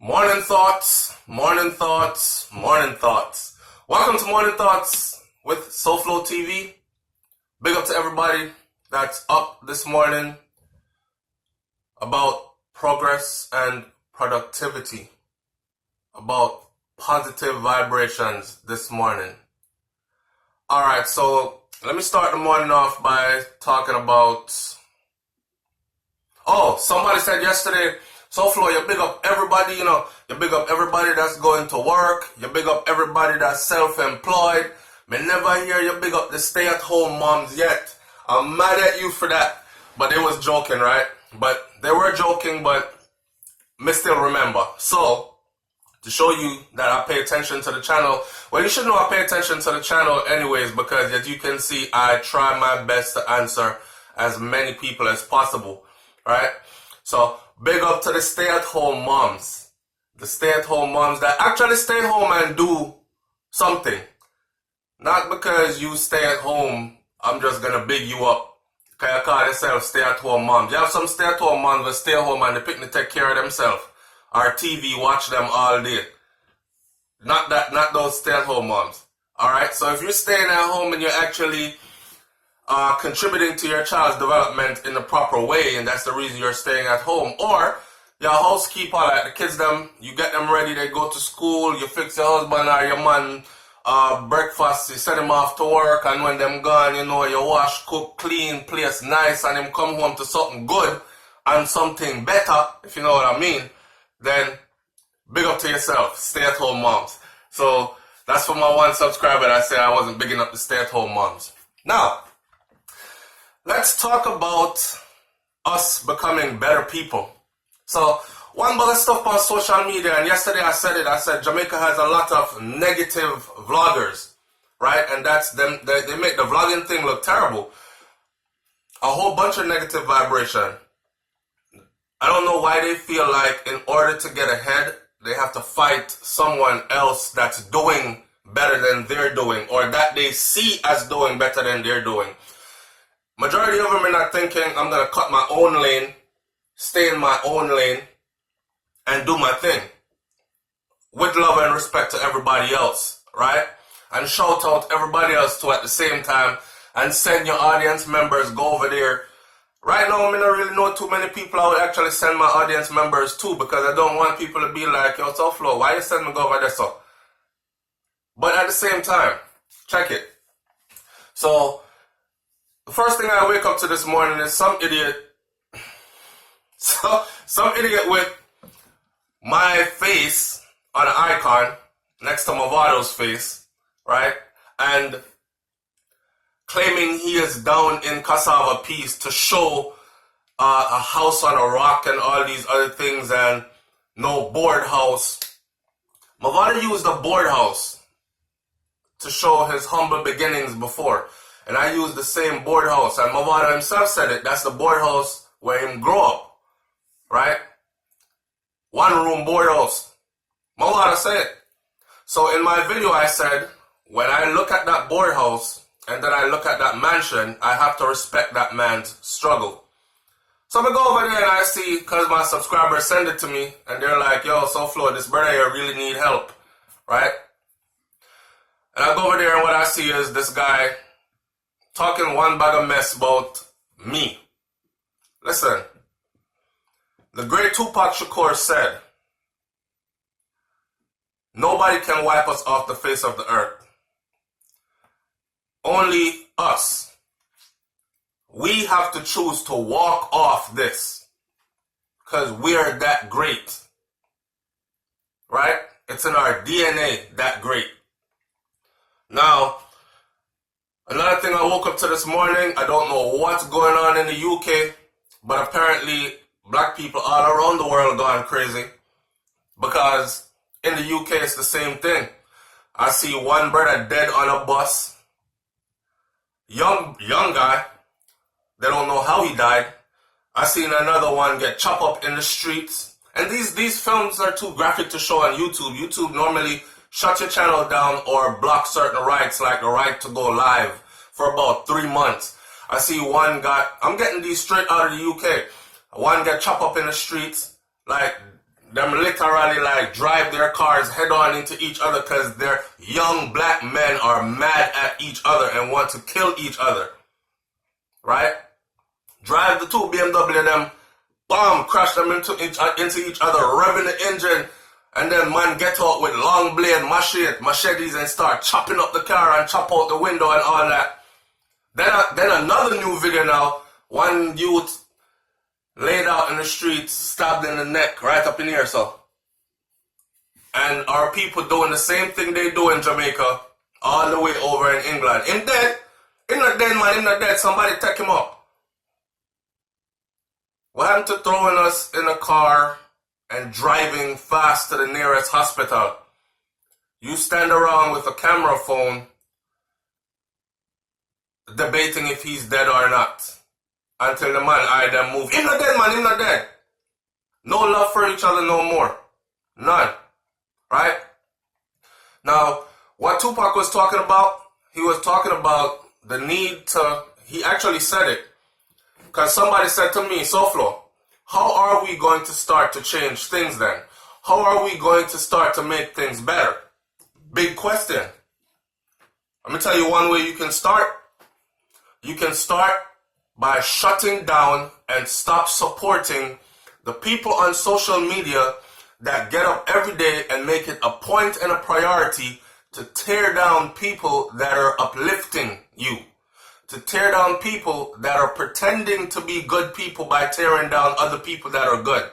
Morning thoughts, morning thoughts, morning thoughts. Welcome to Morning Thoughts with Souflotv. Big up to everybody that's up this morning about progress and productivity, about positive vibrations this morning. Alright, so let me start the morning off by talking about... somebody said yesterday, Souflo, you big up everybody, you big up everybody that's going to work, you big up everybody that's self-employed. Me never hear you big up the stay-at-home moms yet. I'm mad at you for that. But they was joking, right? But they were joking, but me still remember. So, to show you that I pay attention to the channel, well, you should know I pay attention to the channel anyways, because as you can see, I try my best to answer as many people as possible, right? So, big up to the stay-at-home moms. The stay-at-home moms that actually stay home and do something. Not because you stay at home, I'm just going to big you up. Because you call yourself stay-at-home moms. You have some stay-at-home moms that stay at home and they pick to take care of themselves. Or TV, watch them all day. Not those stay-at-home moms. Alright, so if you're staying at home and you're actually contributing to your child's development in the proper way, and that's the reason you're staying at home, or your housekeeper, like the kids them, you get them ready, they go to school, you fix your husband or your man breakfast, you send them off to work, and when them gone, you wash, cook, clean, place nice, and them come home to something good and something better, if you know what I mean, then big up to yourself, stay-at-home moms. So that's for my one subscriber that said I wasn't bigging up the stay-at-home moms. Now, let's talk about us becoming better people. So, one bag of stuff on social media, and yesterday I said Jamaica has a lot of negative vloggers, right? And that's them, they make the vlogging thing look terrible. A whole bunch of negative vibration. I don't know why they feel like in order to get ahead, they have to fight someone else that's doing better than they're doing, or that they see as doing better than they're doing. Majority of them are not thinking, I'm going to cut my own lane, stay in my own lane, and do my thing. With love and respect to everybody else, right? And shout out everybody else too at the same time, and send your audience members, go over there. Right now, I don't really know too many people I would actually send my audience members to, because I don't want people to be like, yo, Souflo, why you send me go over there so? But at the same time, check it. So, the first thing I wake up to this morning is some idiot with my face on an icon next to Mavado's face, right? And claiming he is down in Casava Peace to show a house on a rock and all these other things and no board house. Mavado used a board house to show his humble beginnings before. And I used the same board house. And Mavado himself said it. That's the board house where him grew up. Right? One room board house. Mavado said it. So in my video I said, when I look at that board house and then I look at that mansion, I have to respect that man's struggle. So I go over there and I see, because my subscribers send it to me, and they're like, yo, Souflo, this brother here really need help. Right? And I go over there and what I see is this guy talking one bag of mess about me. Listen, the great Tupac Shakur said, nobody can wipe us off the face of the earth. Only us. We have to choose to walk off this, because we're that great. Right? It's in our DNA, that great. Now, another thing I woke up to this morning, I don't know what's going on in the UK, but apparently black people all around the world gone crazy, because in the UK it's the same thing. I see one brother dead on a bus, young guy, they don't know how he died. I seen another one get chopped up in the streets, and these films are too graphic to show on YouTube. YouTube normally shut your channel down or block certain rights, like the right to go live, for about 3 months. I see one I'm getting these straight out of the UK. One got chopped up in the streets, like them literally like drive their cars head on into each other because their young black men are mad at each other and want to kill each other. Right? Drive the two BMW, them, bomb, crash them into each other, revving the engine, and then man get out with long blade machetes and start chopping up the car and chop out the window and all that. Then another new video now, one youth laid out in the streets, stabbed in the neck, right up in here, so. And our people doing the same thing they do in Jamaica, all the way over in England. Him dead. Him not dead, man. Him not dead. Somebody take him up. What happened to throwing us in a car and driving fast to the nearest hospital? You stand around with a camera phone debating if he's dead or not. Until the man either move. Him not dead, man. Him not dead. No love for each other no more. None. Right? Now, what Tupac was talking about, he was talking about the need to, he actually said it. Because somebody said to me, Souflotv, how are we going to start to change things then? How are we going to start to make things better? Big question. Let me tell you one way you can start. You can start by shutting down and stop supporting the people on social media that get up every day and make it a point and a priority to tear down people that are uplifting you. To tear down people that are pretending to be good people by tearing down other people that are good.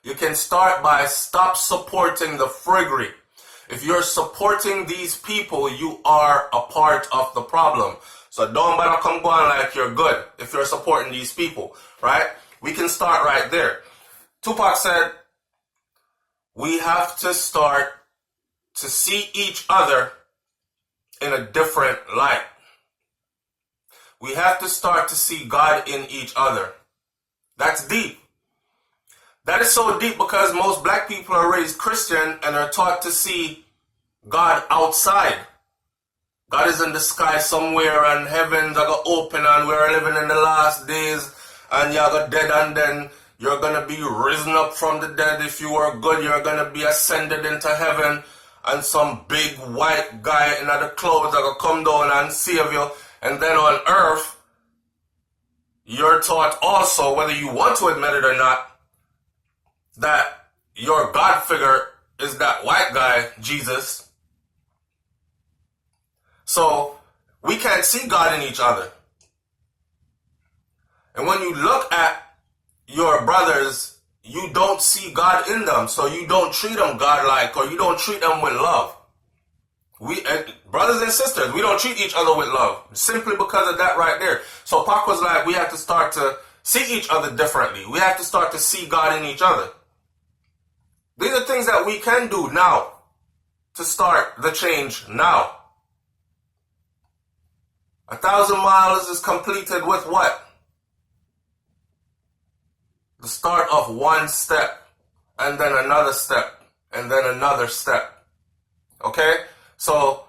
You can start by stop supporting the friggery. If you're supporting these people, you are a part of the problem. So don't bother come going like you're good if you're supporting these people, right? We can start right there. Tupac said, we have to start to see each other in a different light. We have to start to see God in each other. That's deep. That is so deep because most black people are raised Christian and are taught to see God outside. God is in the sky somewhere and heavens are going to open and we're living in the last days and you're going to dead and then you're going to be risen up from the dead. If you are good, you're going to be ascended into heaven and some big white guy in the clouds are going to come down and save you. And then on earth, you're taught also, whether you want to admit it or not, that your God figure is that white guy, Jesus. So we can't see God in each other. And when you look at your brothers, you don't see God in them. So you don't treat them God-like or you don't treat them with love. We, brothers and sisters, we don't treat each other with love simply because of that right there. So Pac was like, we have to start to see each other differently. We have to start to see God in each other. These are things that we can do now to start the change now. 1,000 miles is completed with what? The start of one step, and then another step, and then another step. Okay? So,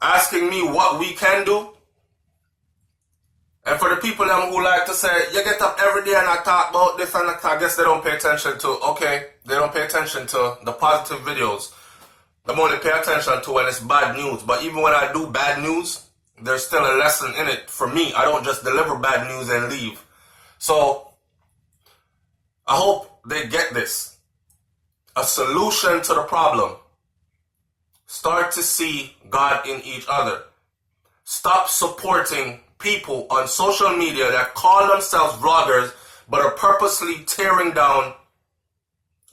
asking me what we can do, and for the people who like to say, you get up every day and I talk about this and that, I guess they don't pay attention to, okay, they don't pay attention to the positive videos. They only pay attention to when it's bad news. But even when I do bad news, there's still a lesson in it for me. I don't just deliver bad news and leave. So, I hope they get this. A solution to the problem. Start to see God in each other. Stop supporting people on social media that call themselves vloggers but are purposely tearing down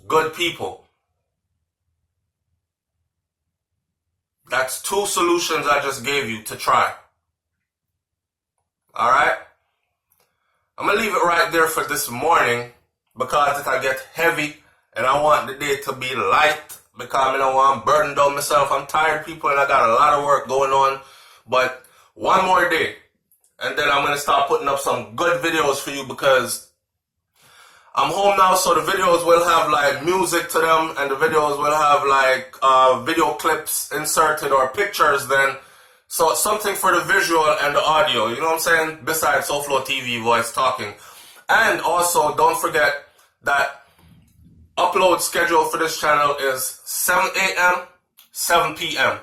good people. That's 2 solutions I just gave you to try. Alright? I'm going to leave it right there for this morning because if I get heavy and I want the day to be light, because I don't want to burden down myself. I'm tired, people, and I got a lot of work going on. But one more day, and then I'm going to start putting up some good videos for you because I'm home now, so the videos will have like music to them, and the videos will have like video clips inserted or pictures then. So something for the visual and the audio, you know what I'm saying? Besides Souflotv voice talking. And also, don't forget that upload schedule for this channel is 7 a.m., 7 p.m.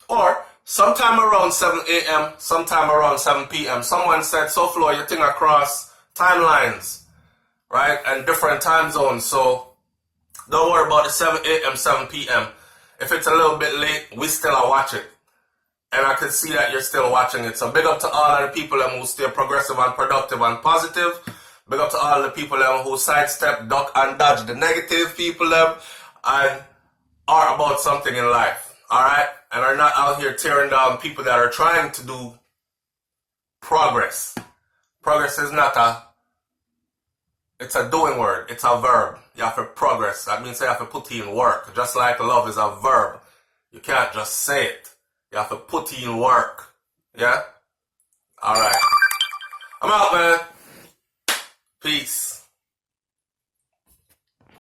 Or sometime around 7 a.m., sometime around 7 p.m. Someone said, Souflotv, you think across timelines, right? And different time zones. So don't worry about the 7 a.m., 7 p.m. If it's a little bit late, we still are watching. And I can see that you're still watching it. So big up to all of the people who stay progressive and productive and positive. Big up to all the people who sidestep, duck, and dodge the negative people and are about something in life. Alright? And are not out here tearing down people that are trying to do progress. Progress is not it's a doing word. It's a verb. You have to progress. That means you have to put in work. Just like love is a verb. You can't just say it. You have to put in work. Yeah? Alright. I'm out, man. Peace.